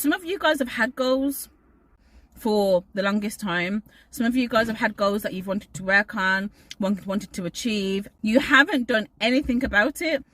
some of you guys have had goals for the longest time. Some of you guys have had goals that you've wanted to work on, wanted to achieve. You haven't done anything about it.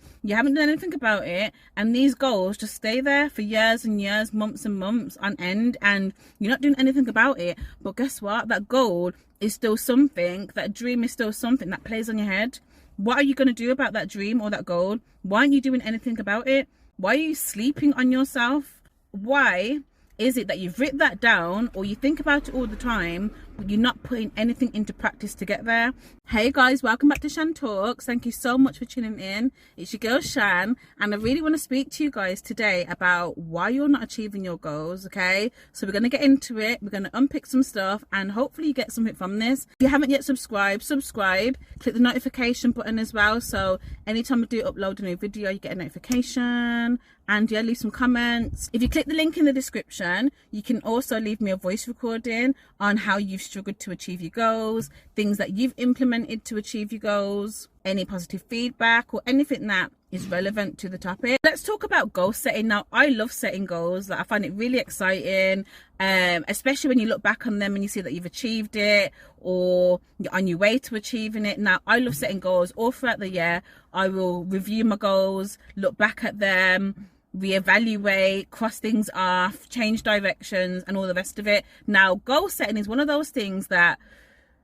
And these goals just stay there for years and years, months and months on end, and you're not doing anything about it. But guess what? That goal is still something, that dream is still something that plays on your head. What are you going to do about that dream or that goal? Why aren't you doing anything about it? Why are you sleeping on yourself? Why is it that you've written that down, or you think about it all the time, but you're not putting anything into practice to get there? Hey guys, welcome back to Shan Talks. Thank you so much for tuning in. It's your girl Shan, and I really want to speak to you guys today about why you're not achieving your goals. Okay, so we're going to get into it. We're going to unpick some stuff, and hopefully you get something from this. If you haven't yet subscribe, click the notification button as well, so anytime I do upload a new video, you get a notification. And yeah, leave some comments. If you click the link in the description, you can also leave me a voice recording on how you've struggled to achieve your goals, things that you've implemented to achieve your goals, any positive feedback or anything that is relevant to the topic. Let's talk about goal setting. Now, I love setting goals. Like, I find it really exciting, especially when you look back on them and you see that you've achieved it or you're on your way to achieving it. Now, I love setting goals all throughout the year. I will review my goals, look back at them, reevaluate, cross things off, change directions and all the rest of it. Now, goal setting is one of those things that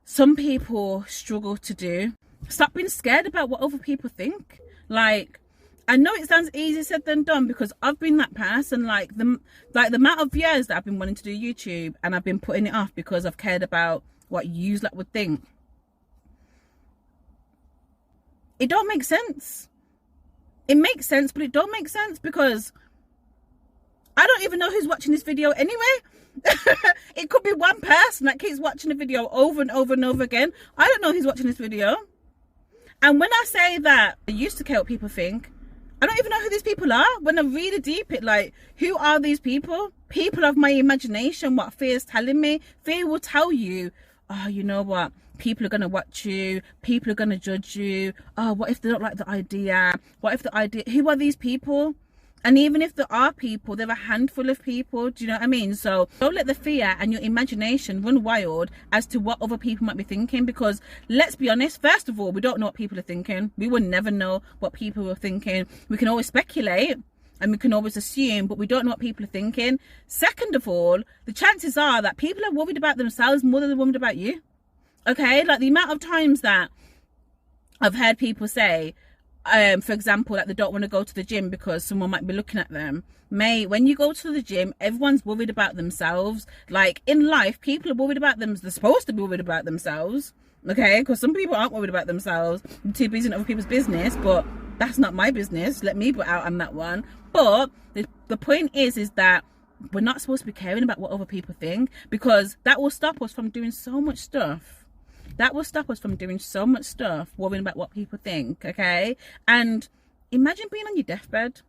some people struggle to do. Stop being scared about what other people think. Like, I know it sounds easier said than done, because I've been that person. Like the amount of years that I've been wanting to do YouTube, and I've been putting it off because I've cared about what you like would think. It don't make sense. It makes sense, but it don't make sense, because I don't even know who's watching this video anyway. It could be one person that keeps watching the video over and over and over again. I don't know who's watching this video. And when I say that I used to care what people think, I don't even know who these people are. When I really deep it, like, who are these people? People of my imagination, what fear is telling me. Fear will tell you, oh, you know what? People are going to watch you. People are going to judge you. Oh, what if they don't like the idea? What if the idea... Who are these people? And even if there are people, they're a handful of people. Do you know what I mean? So don't let the fear and your imagination run wild as to what other people might be thinking. Because let's be honest, first of all, we don't know what people are thinking. We will never know what people are thinking. We can always speculate and we can always assume, but we don't know what people are thinking. Second of all, the chances are that people are worried about themselves more than they're worried about you. Okay, like the amount of times that I've heard people say, for example, that they don't want to go to the gym because someone might be looking at them. Mate, when you go to the gym, everyone's worried about themselves. Like, in life, people are worried about them. They're supposed to be worried about themselves. Okay, because some people aren't worried about themselves. They're too busy in other people's business, but that's not my business. Let me put out on that one. But the point is that we're not supposed to be caring about what other people think, because that will stop us from doing so much stuff. Worrying about what people think, okay? And imagine being on your deathbed.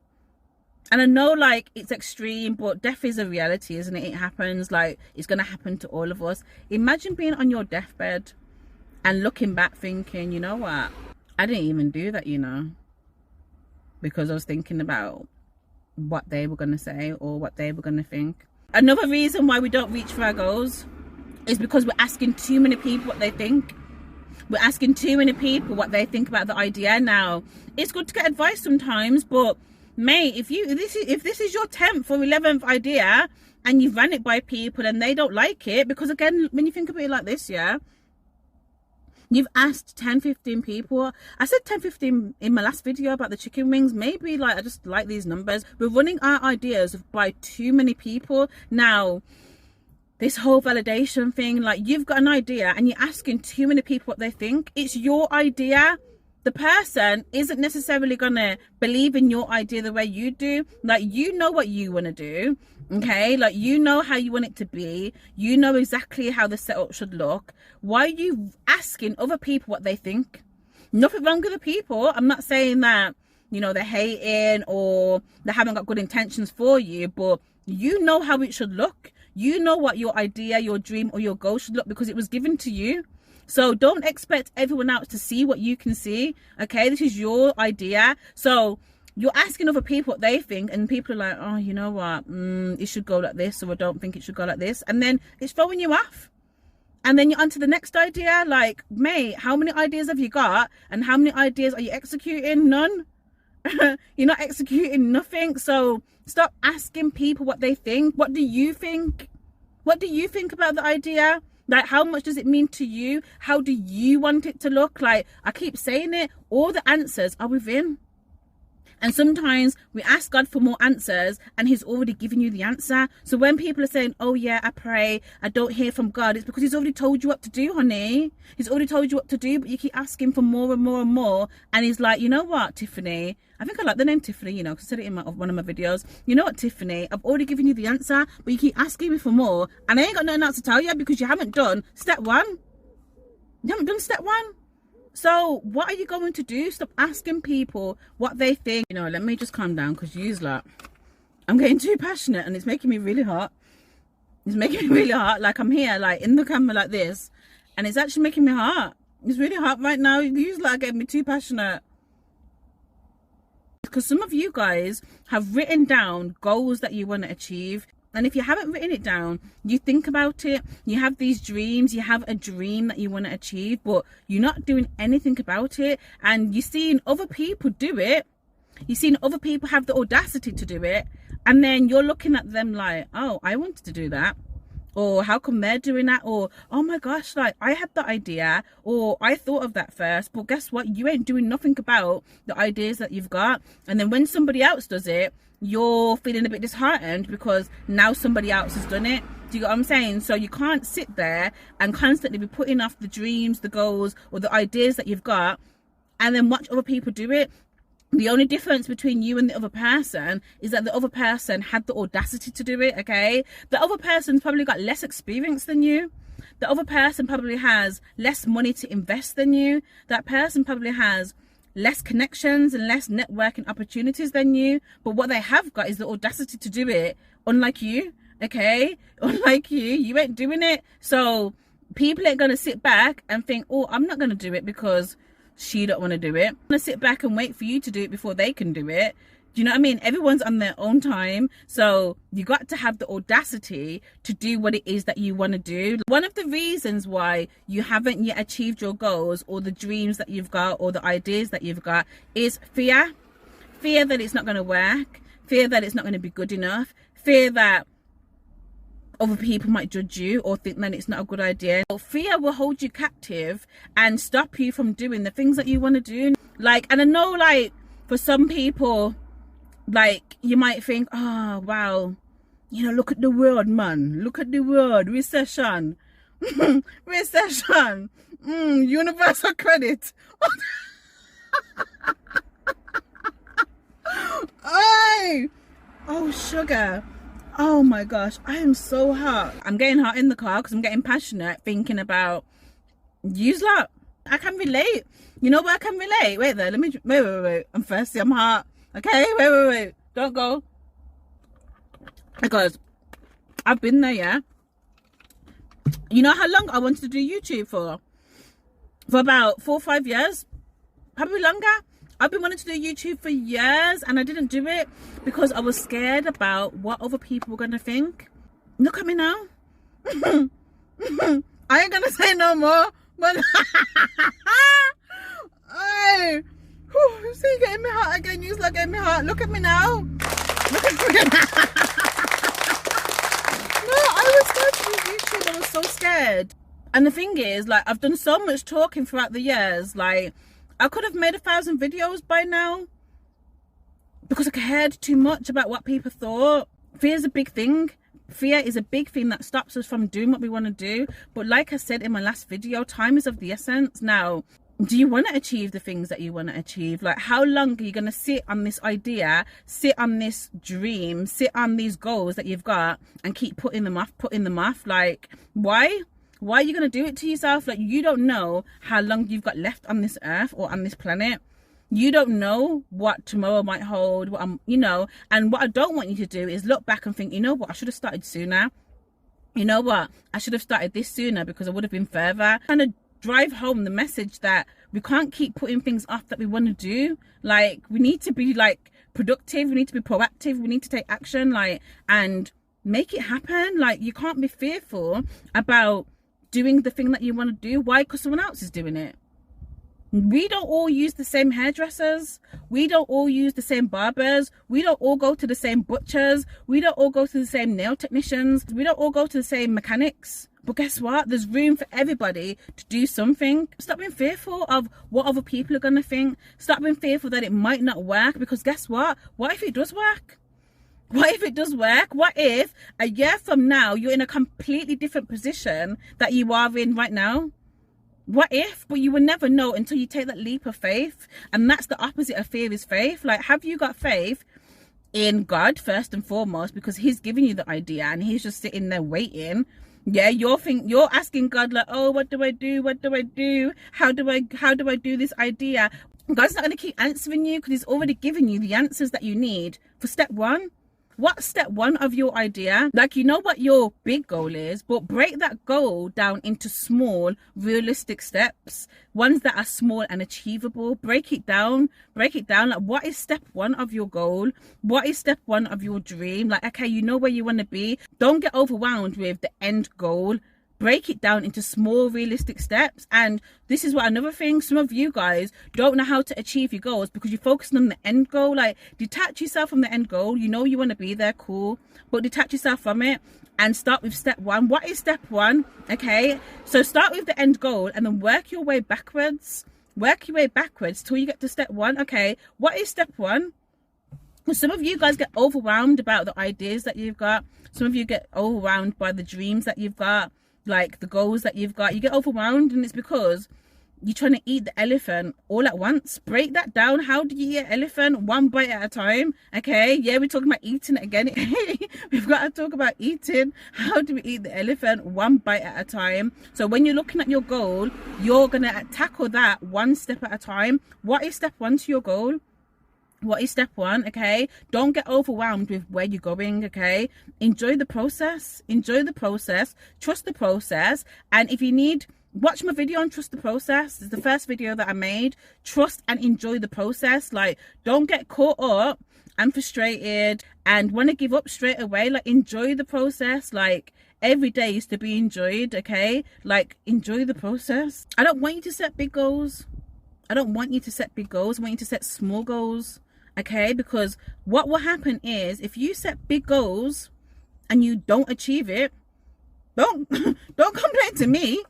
And I know, like, it's extreme, but death is a reality, isn't it? It happens. Like, it's going to happen to all of us. Imagine being on your deathbed and looking back thinking, you know what? I didn't even do that, you know, because I was thinking about what they were going to say or what they were going to think. Another reason why we don't reach for our goals is because we're asking too many people what they think. We're asking too many people what they think about the idea. Now, it's good to get advice sometimes, but mate, if this is your 10th or 11th idea and you've ran it by people and they don't like it, because again, when you think about it like this, yeah, you've asked 10-15 people. I said 10-15 in my last video about the chicken wings. Maybe, like, I just like these numbers. We're running our ideas by too many people. Now, this whole validation thing, like, you've got an idea and you're asking too many people what they think. It's your idea. The person isn't necessarily gonna believe in your idea the way you do. Like, you know what you want to do, okay? Like, you know how you want it to be. You know exactly how the setup should look. Why are you asking other people what they think? Nothing wrong with the people. I'm not saying that, you know, they're hating or they haven't got good intentions for you, but you know how it should look. You know what your idea, your dream or your goal should look, because it was given to you. So don't expect everyone else to see what you can see, okay? This is your idea. So you're asking other people what they think, and people are like, oh, you know what, it should go like this, or I don't think it should go like this, and then it's throwing you off. And then you're on to the next idea. Like, mate, how many ideas have you got, and how many ideas are you executing? None. You're not executing nothing. So stop asking people what they think. What do you think? What do you think about the idea? Like, how much does it mean to you? How do you want it to look? Like, I keep saying it, all the answers are within. And sometimes we ask God for more answers, and he's already given you the answer. So when people are saying, oh yeah, I pray, I don't hear from God, it's because he's already told you what to do, honey. He's already told you what to do, but you keep asking for more and more and more. And he's like, you know what, Tiffany? I think I like the name Tiffany, you know, because I said it in one of my videos. You know what, Tiffany? I've already given you the answer, but you keep asking me for more. And I ain't got nothing else to tell you, because you haven't done step one. You haven't done step one. So what are you going to do? Stop asking people what they think. You know, let me just calm down, because you's like, I'm getting too passionate, and it's making me really hot. It's making me really hot. Like, I'm here, like, in the camera like this, and it's actually making me hot. It's really hot right now. You's like getting me too passionate. Because some of you guys have written down goals that you want to achieve. And if you haven't written it down, you think about it, you have these dreams, you have a dream that you want to achieve, but you're not doing anything about it. And you're seeing other people do it. You're seeing other people have the audacity to do it. And then you're looking at them like, oh, I wanted to do that. Or how come they're doing that? Or, oh my gosh, like, I had the idea, or I thought of that first, but guess what? You ain't doing nothing about the ideas that you've got. And then when somebody else does it, you're feeling a bit disheartened because now somebody else has done it. Do you get what I'm saying? So you can't sit there and constantly be putting off the dreams, the goals, or the ideas that you've got, and then watch other people do it. The only difference between you and the other person is that the other person had the audacity to do it, okay? The other person's probably got less experience than you. The other person probably has less money to invest than you. That person probably has less connections and less networking opportunities than you. But what they have got is the audacity to do it, unlike you, okay? Unlike you ain't doing it. So people ain't going to sit back and think, oh, I'm not going to do it because she don't want to do it. I'm going to sit back and wait for you to do it before they can do it. Do you know what I mean? Everyone's on their own time. So you got to have the audacity to do what it is that you want to do. One of the reasons why you haven't yet achieved your goals, or the dreams that you've got, or the ideas that you've got, is fear. Fear that it's not going to work. Fear that it's not going to be good enough. Fear that other people might judge you or think that it's not a good idea. So fear will hold you captive and stop you from doing the things that you want to do. Like, and I know, like, for some people, like, you might think, oh wow, you know, look at the world, man, look at the world, recession. Recession, universal credit. Hey, oh sugar, oh my gosh, I am so hot. I'm getting hot in the car because I'm getting passionate thinking about yous lot. I can relate. You know what, I can relate. Wait there, let me wait. I'm thirsty, I'm hot. Okay, wait. Don't go. Because I've been there, yeah. You know how long I wanted to do YouTube for? For about 4 or 5 years. Probably longer. I've been wanting to do YouTube for years, and I didn't do it because I was scared about what other people were going to think. Look at me now. I ain't going to say no more. But hey. Whew, see, you're getting me hot again. You're like getting me hot. Look at me now. Look at me. No, I was scared to do YouTube. I was so scared. And the thing is, like, I've done so much talking throughout the years. Like, I could have made 1,000 videos by now because I cared too much about what people thought. Fear is a big thing. Fear is a big thing that stops us from doing what we want to do. But like I said in my last video, time is of the essence. Now, do you want to achieve the things that you want to achieve? Like, how long are you going to sit on this idea, sit on this dream, sit on these goals that you've got and keep putting them off? Like, why? Why are you going to do it to yourself? Like, you don't know how long you've got left on this earth or on this planet. You don't know what tomorrow might hold, you know, and what I don't want you to do is look back and think, you know what, I should have started sooner. You know what, I should have started this sooner because I would have been further. Kind of drive home the message that we can't keep putting things off that we want to do. Like, we need to be like productive, we need to be proactive, we need to take action, like, and make it happen. Like, you can't be fearful about doing the thing that you want to do. Why? Because someone else is doing it. We don't all use the same hairdressers. We don't all use the same barbers. We don't all go to the same butchers. We don't all go to the same nail technicians. We don't all go to the same mechanics. But guess what? There's room for everybody to do something. Stop being fearful of what other people are going to think. Stop being fearful that it might not work, because guess what? What if it does work? What if it does work? What if a year from now you're in a completely different position that you are in right now? What if? But you will never know until you take that leap of faith. And that's the opposite of fear, is faith. Like, have you got faith in God first and foremost, because he's giving you the idea and he's just sitting there waiting? Yeah, you're asking God, like, oh, what do I do? What do I do? How do I do this idea? God's not going to keep answering you, because he's already given you the answers that you need for step one. What's step one of your idea? Like, you know what your big goal is, but break that goal down into small, realistic steps, ones that are small and achievable. Break it down. Like, what is step one of your goal? What is step one of your dream? Like, okay, you know where you want to be. Don't get overwhelmed with the end goal. Break it down into small, realistic steps. And this is what another thing, some of you guys don't know how to achieve your goals because you're focusing on the end goal. Like, detach yourself from the end goal. You know you want to be there, cool, but detach yourself from it and start with step one. What is step one? Okay, so start with the end goal and then work your way backwards till you get to step one. Okay, what is step one? Some of you guys get overwhelmed about the ideas that you've got. Some of you get overwhelmed by the dreams that you've got, like the goals that you've got. You get overwhelmed, and it's because you're trying to eat the elephant all at once. Break that down. How do you eat an elephant? One bite at a time. Okay, yeah, we're talking about eating again. We've got to talk about eating. How do we eat the elephant? One bite at a time. So when you're looking at your goal, you're gonna tackle that one step at a time. What is step one to your goal? What is step one? Okay, don't get overwhelmed with where you're going. Okay, enjoy the process, trust the process. And if you need, watch my video on trust the process. It's the first video that I made. Trust and enjoy the process. Like, don't get caught up and frustrated and want to give up straight away. Like, enjoy the process. Like, every day is to be enjoyed. Okay, like, enjoy the process. I don't want you to set big goals. I want you to set small goals. Okay, because what will happen is, if you set big goals and you don't achieve it, don't complain to me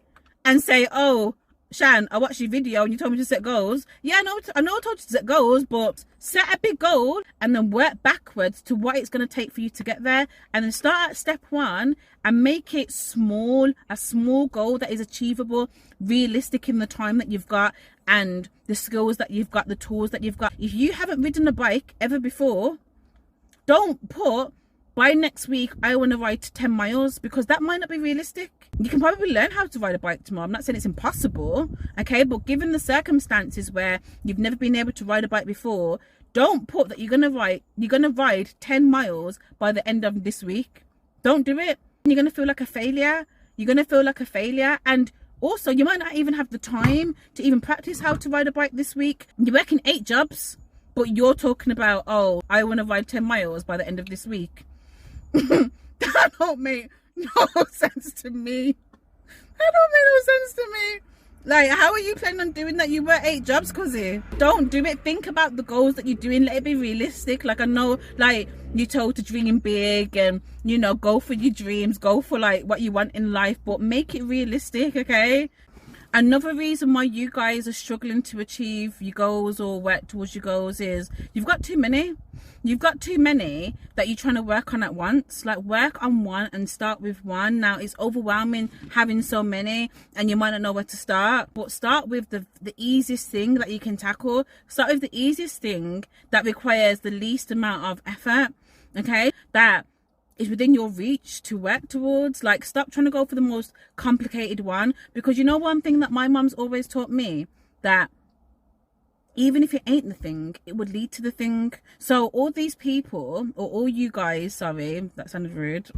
and say, oh, Shan, I watched your video and you told me to set goals. Yeah, I know I told you to set goals, but set a big goal and then work backwards to what it's going to take for you to get there. And then start at step one and make it small, a small goal that is achievable, realistic in the time that you've got and the skills that you've got, the tools that you've got. If you haven't ridden a bike ever before, don't put, by next week I want to ride 10 miles, because that might not be realistic. You can probably learn how to ride a bike tomorrow. I'm not saying it's impossible, okay, but given the circumstances where you've never been able to ride a bike before, don't put that you're gonna ride 10 miles by the end of this week. Don't do it. You're gonna feel like a failure. And also, you might not even have the time to even practice how to ride a bike this week. You're working 8 jobs, but you're talking about, oh, I want to ride 10 miles by the end of this week. That don't make no sense to me. Like, how are you planning on doing that? You work 8 jobs, cuzzy. Don't do it. Think about the goals that you're doing. Let it be realistic. Like, I know, like, you're told to dream big and, you know, go for your dreams, go for, like, what you want in life, but make it realistic, okay? Another reason why you guys are struggling to achieve your goals or work towards your goals is you've got too many. You've got too many that you're trying to work on at once. Like, work on one and start with one. Now, it's overwhelming having so many and you might not know where to start, but start with the easiest thing that you can tackle. Start with the easiest thing that requires the least amount of effort, okay? That is within your reach to work towards. Like, stop trying to go for the most complicated one, because you know one thing that my mum's always taught me, that even if it ain't the thing, it would lead to the thing. So all these people, or all you guys, sorry, that sounded rude,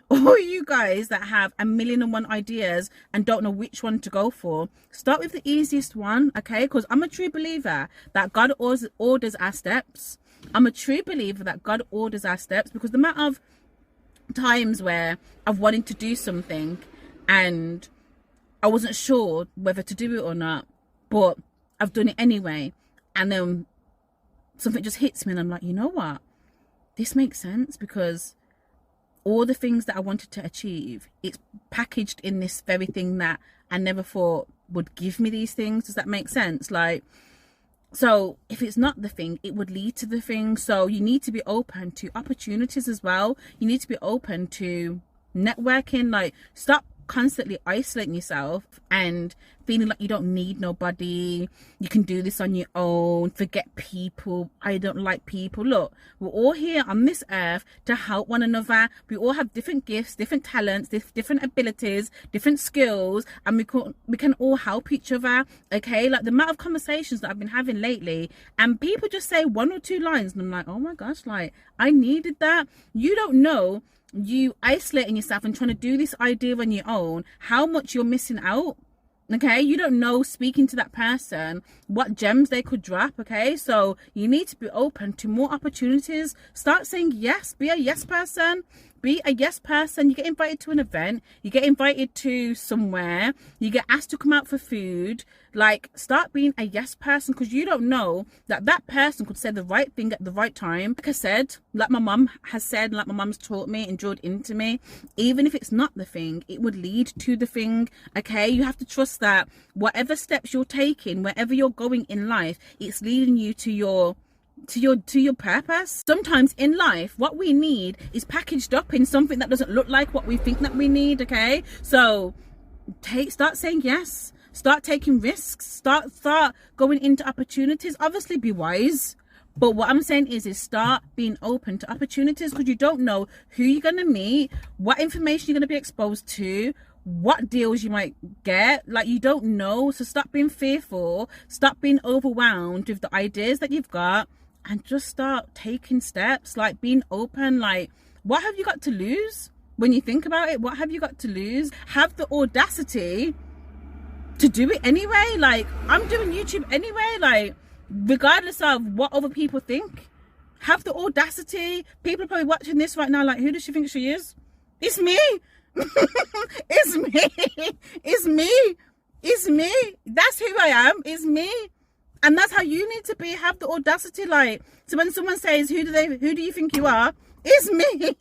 all you guys that have 1,000,001 ideas and don't know which one to go for, start with the easiest one, okay? Because I'm a true believer that God orders our steps. I'm a true believer that God orders our steps, because the amount of times where I've wanted to do something and I wasn't sure whether to do it or not, but I've done it anyway, and then something just hits me and I'm like, you know what, this makes sense, because all the things that I wanted to achieve, it's packaged in this very thing that I never thought would give me these things. Does that make sense? Like, so if it's not the thing, it would lead to the thing. So you need to be open to opportunities as well. You need to be open to networking. Like, stop constantly isolating yourself and feeling like you don't need nobody, you can do this on your own, forget people, I don't like people. Look, we're all here on this earth to help one another. We all have different gifts, different talents, different abilities, different skills, and we can all help each other. Okay, like the amount of conversations that I've been having lately, and people just say 1 or 2 lines and I'm like, oh my gosh, like I needed that. You don't know, you isolating yourself and trying to do this idea on your own, how much you're missing out. Okay, you don't know, speaking to that person, what gems they could drop. Okay, so you need to be open to more opportunities. Start saying yes. Be a yes person. Be a yes person. You get invited to an event, you get invited to somewhere, you get asked to come out for food. Like, start being a yes person, because you don't know that that person could say the right thing at the right time. Like I said, like my mum has said, like my mum's taught me and drilled into me, even if it's not the thing, it would lead to the thing. Okay, you have to trust that whatever steps you're taking, wherever you're going in life, it's leading you to your purpose. Sometimes in life, what we need is packaged up in something that doesn't look like what we think that we need. Okay, so start saying yes, start taking risks, start going into opportunities. Obviously be wise, but what I'm saying is start being open to opportunities, because you don't know who you're going to meet, what information you're going to be exposed to, what deals you might get. Like, you don't know. So stop being fearful, stop being overwhelmed with the ideas that you've got, and just start taking steps. Like, being open. Like, what have you got to lose? When you think about it, what have you got to lose? Have the audacity to do it anyway. Like, I'm doing YouTube anyway, like regardless of what other people think. Have the audacity. People are probably watching this right now like, who does she think she is? It's me. It's me. It's me. It's me. That's who I am. It's me. And that's how you need to be. Have the audacity. Like, so when someone says, who do you think you are? It's me.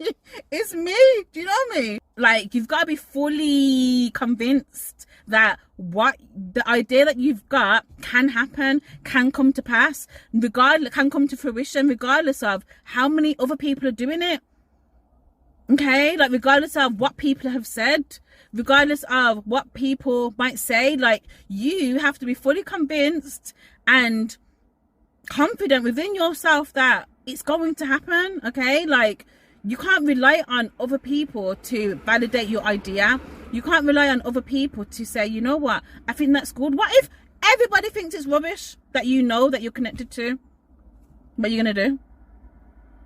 It's me. Do you know what I mean? Like, you've got to be fully convinced that what the idea that you've got can happen, can come to pass, can come to fruition, regardless of how many other people are doing it. Okay, like regardless of what people have said, regardless of what people might say, like, you have to be fully convinced and confident within yourself that it's going to happen. Okay, like, you can't rely on other people to validate your idea. You can't rely on other people to say, you know what, I think that's good. What if everybody thinks it's rubbish that you know that you're connected to? What are you gonna do?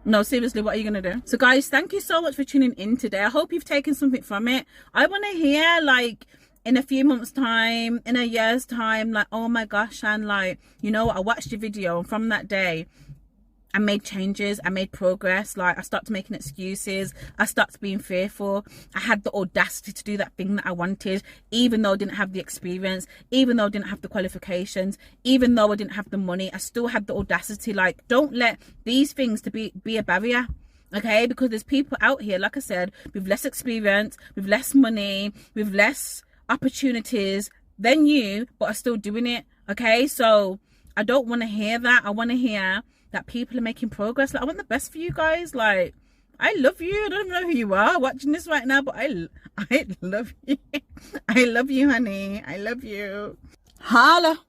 No, seriously, what are you gonna do? So guys, thank you so much for tuning in today. I hope you've taken something from it. I want to hear, like, in a few months time, in a year's time, like, oh my gosh, and like, you know, I watched your video and from that day I made changes, I made progress. Like, I started making excuses, I started being fearful, I had the audacity to do that thing that I wanted, even though I didn't have the experience, even though I didn't have the qualifications, even though I didn't have the money, I still had the audacity. Like, don't let these things to be a barrier. Okay, because there's people out here, like I said, with less experience, with less money, with less opportunities than you, but are still doing it. Okay, so I don't want to hear that. I want to hear that people are making progress. Like, I want the best for you guys. Like, I love you. I don't even know who you are watching this right now, but I love you. I love you, honey. I love you. Holla.